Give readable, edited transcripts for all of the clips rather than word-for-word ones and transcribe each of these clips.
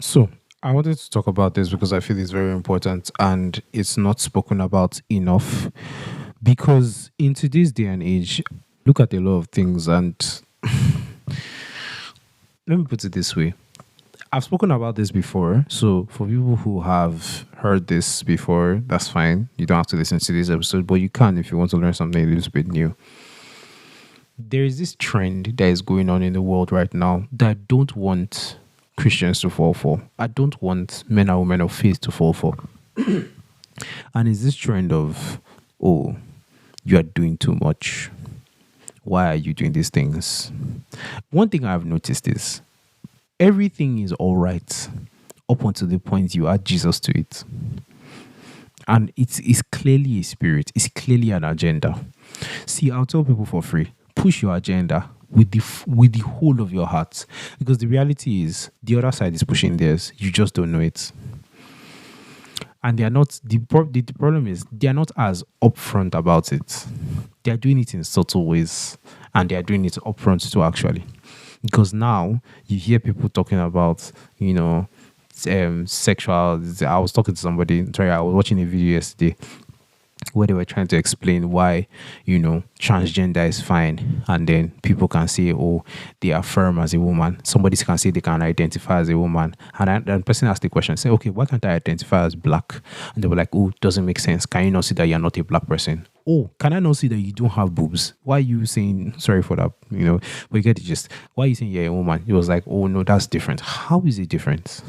So, I wanted to talk about this because I feel it's very important and it's not spoken about enough. Because in today's day and age, look at a lot of things, and let me put it this way. I've spoken about this before. So, for people who have heard this before, that's fine. You don't have to listen to this episode, but you can if you want to learn something a little bit new. There is this trend that is going on in the world right now that I don't want Christians to fall for. I don't want men and women of faith to fall for. And it's this trend of, oh, you are doing too much. Why are you doing these things? One thing I've noticed is everything is all right up until the point you add Jesus to it. And it's clearly a spirit, it's clearly an agenda. See, I'll tell people for free, push your agenda with the whole of your heart, because the reality is the other side is pushing theirs. You just don't know it, and they are not. The problem is they are not as upfront about it. They are doing it in subtle ways, and they are doing it upfront too. Actually, because now you hear people talking about, sexual. I was talking to somebody. Sorry, I was watching a video yesterday where they were trying to explain why, transgender is fine. And then people can say, oh, they affirm as a woman. Somebody can say they can identify as a woman. And the person asked the question, say, okay, why can't I identify as black? And they were like, oh, doesn't make sense. Can you not see that you're not a black person? Oh, can I not see that you don't have boobs? Why are you saying, sorry for that, but you get it just, why are you saying you're a woman? It was like, oh, no, that's different. How is it different?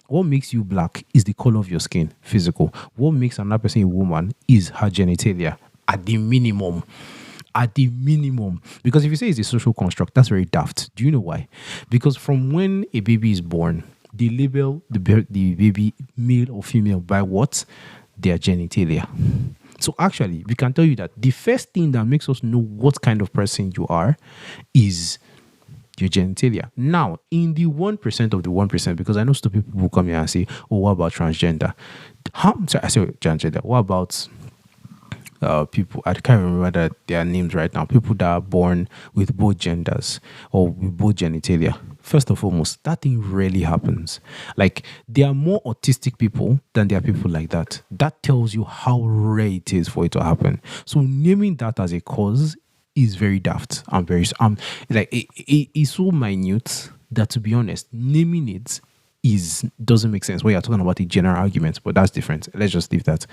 What makes you black is the color of your skin, physical. What makes another person a woman is her genitalia, at the minimum. At the minimum. Because if you say it's a social construct, that's very daft. Do you know why? Because from when a baby is born, they label the baby male or female by what? Their genitalia. So actually, we can tell you that the first thing that makes us know what kind of person you are is your genitalia. Now, in the 1% of the 1%, because I know stupid people come here and say, oh, what about transgender? I say transgender. What about people? I can't remember their names right now. People that are born with both genders or with both genitalia. First and foremost, that thing rarely happens. Like, there are more autistic people than there are people like that. That tells you how rare it is for it to happen. So naming that as a cause is very daft and very it's so minute that, to be honest, naming it doesn't make sense when you're talking about a general argument, but that's different. Let's just leave that.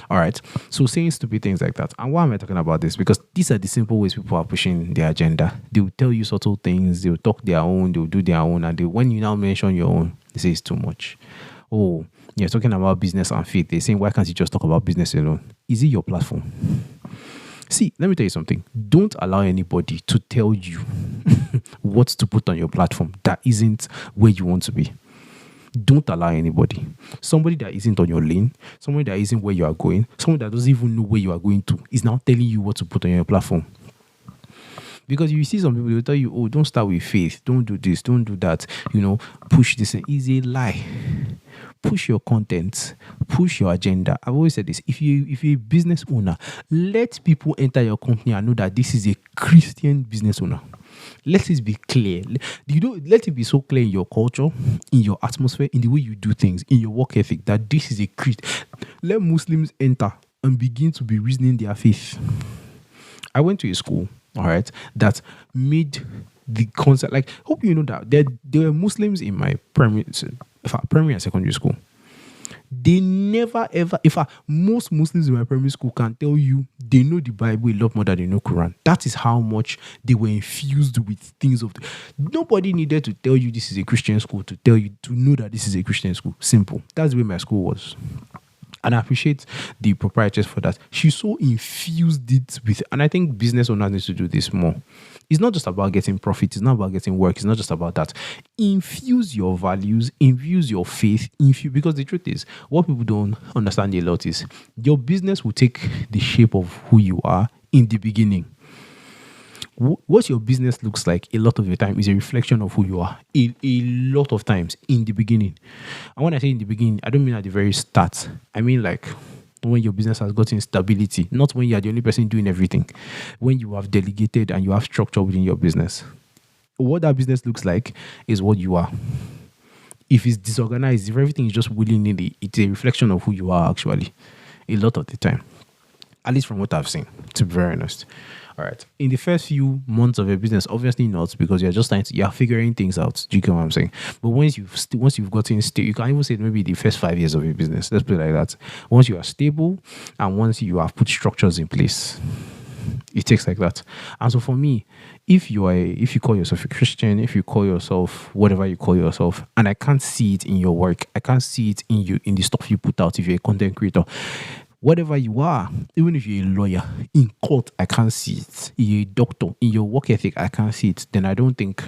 All right. So saying stupid things like that. And why am I talking about this? Because these are the simple ways people are pushing their agenda. They will tell you subtle things. They will talk their own. They will do their own. And when you now mention your own, they say it's too much. Oh, you're talking about business and faith. They're saying, why can't you just talk about business alone? Is it your platform? See, let me tell you something. Don't allow anybody to tell you what to put on your platform that isn't where you want to be. Don't allow anybody. Somebody that isn't on your lane, somebody that isn't where you are going, somebody that doesn't even know where you are going to, is now telling you what to put on your platform. Because you see some people, they'll tell you, oh, don't start with faith. Don't do this. Don't do that. Push this. Is a lie. Push your content. Push your agenda. I've always said this. If you're a business owner, let people enter your company and know that this is a Christian business owner. Let it be clear. Let it be so clear in your culture, in your atmosphere, in the way you do things, in your work ethic, that this is a Christ. Let Muslims enter and begin to be reasoning their faith. I went to a school, all right, that made the concept, like, hope you know that there were Muslims in my primary and secondary school. They never ever, in fact, most Muslims in my primary school can tell you they know the Bible a lot more than they know Quran. That is how much they were infused with things of nobody needed to tell you this is a Christian school to tell you to know that this is a Christian school. Simple. That's the way my school was. And I appreciate the proprietress for that. She so infused it with, and I think business owners need to do this more. It's not just about getting profit. It's not about getting work. It's not just about that. Infuse your values, infuse your faith, because the truth is, what people don't understand a lot is your business will take the shape of who you are in the beginning. What your business looks like a lot of the time is a reflection of who you are. A lot of times in the beginning. And when I say in the beginning, I don't mean at the very start. I mean like when your business has gotten stability, not when you are the only person doing everything. When you have delegated and you have structure within your business. What that business looks like is what you are. If it's disorganized, if everything is just willy-nilly, it's a reflection of who you are actually. A lot of the time. At least from what I've seen, to be very honest. All right. In the first few months of your business, obviously not, because you're just you're figuring things out. Do you get what I'm saying? But once you've gotten stable, you can even say maybe the first 5 years of your business. Let's put it like that. Once you are stable and once you have put structures in place, it takes like that. And so for me, if you call yourself a Christian, if you call yourself whatever you call yourself, and I can't see it in your work, I can't see it in you, in the stuff you put out, if you're a content creator, whatever you are, even if you're a lawyer, in court, I can't see it. You're a doctor, in your work ethic, I can't see it. Then I don't think,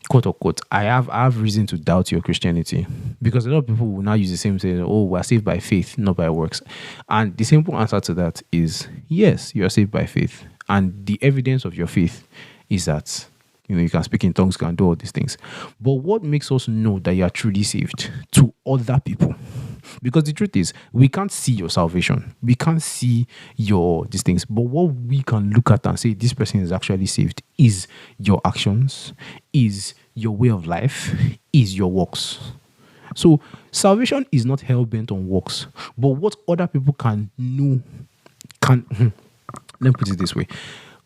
quote unquote, I have reason to doubt your Christianity. Because a lot of people will now use the same saying, oh, we're saved by faith, not by works. And the simple answer to that is, yes, you are saved by faith. And the evidence of your faith is that, you can speak in tongues, you can do all these things. But what makes us know that you are truly saved to other people? Because the truth is, we can't see your salvation. We can't see these things. But what we can look at and say this person is actually saved is your actions, is your way of life, is your works. So salvation is not hell-bent on works. But what other people can know, let me put it this way.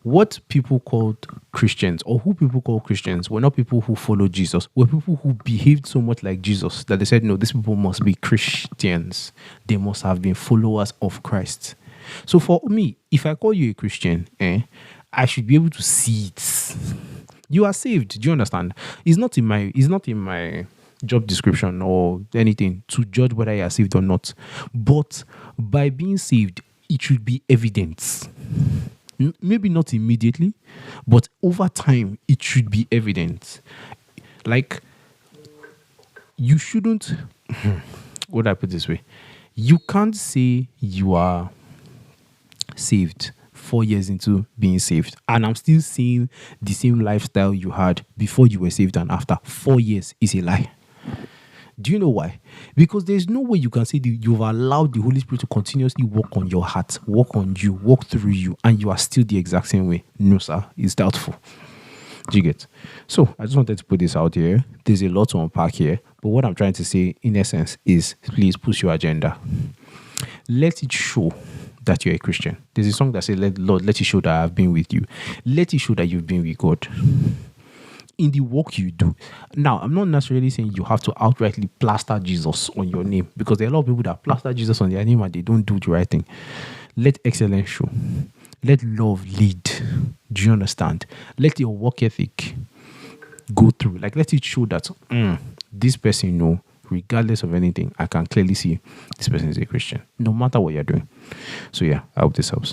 What people called Christians, or who people call Christians, were not people who followed Jesus. Were people who behaved so much like Jesus that they said, no, these people must be Christians. They must have been followers of Christ. So for me, if I call you a Christian, I should be able to see it. You are saved. Do you understand? It's not in my job description or anything to judge whether you are saved or not. But by being saved, it should be evident. Maybe not immediately, but over time, it should be evident. Like, you shouldn't, what do I put this way? You can't say you are saved 4 years into being saved, and I'm still seeing the same lifestyle you had before you were saved and after. 4 years is a lie. Do you know why? Because there's no way you can say that you've allowed the Holy Spirit to continuously work on your heart, work on you, work through you, and you are still the exact same way. No, sir. It's doubtful. Do you get? So I just wanted to put this out here. There's a lot to unpack here. But what I'm trying to say, in essence, is please push your agenda. Let it show that you're a Christian. There's a song that says, Lord, let it show that I've been with you. Let it show that you've been with God in the work you do. Now, I'm not necessarily saying you have to outrightly plaster Jesus on your name, because there are a lot of people that plaster Jesus on their name and they don't do the right thing. Let excellence show. Let love lead. Do you understand? Let your work ethic go through. Like, let it show that this person, regardless of anything, I can clearly see this person is a Christian, no matter what you're doing. So yeah, I hope this helps.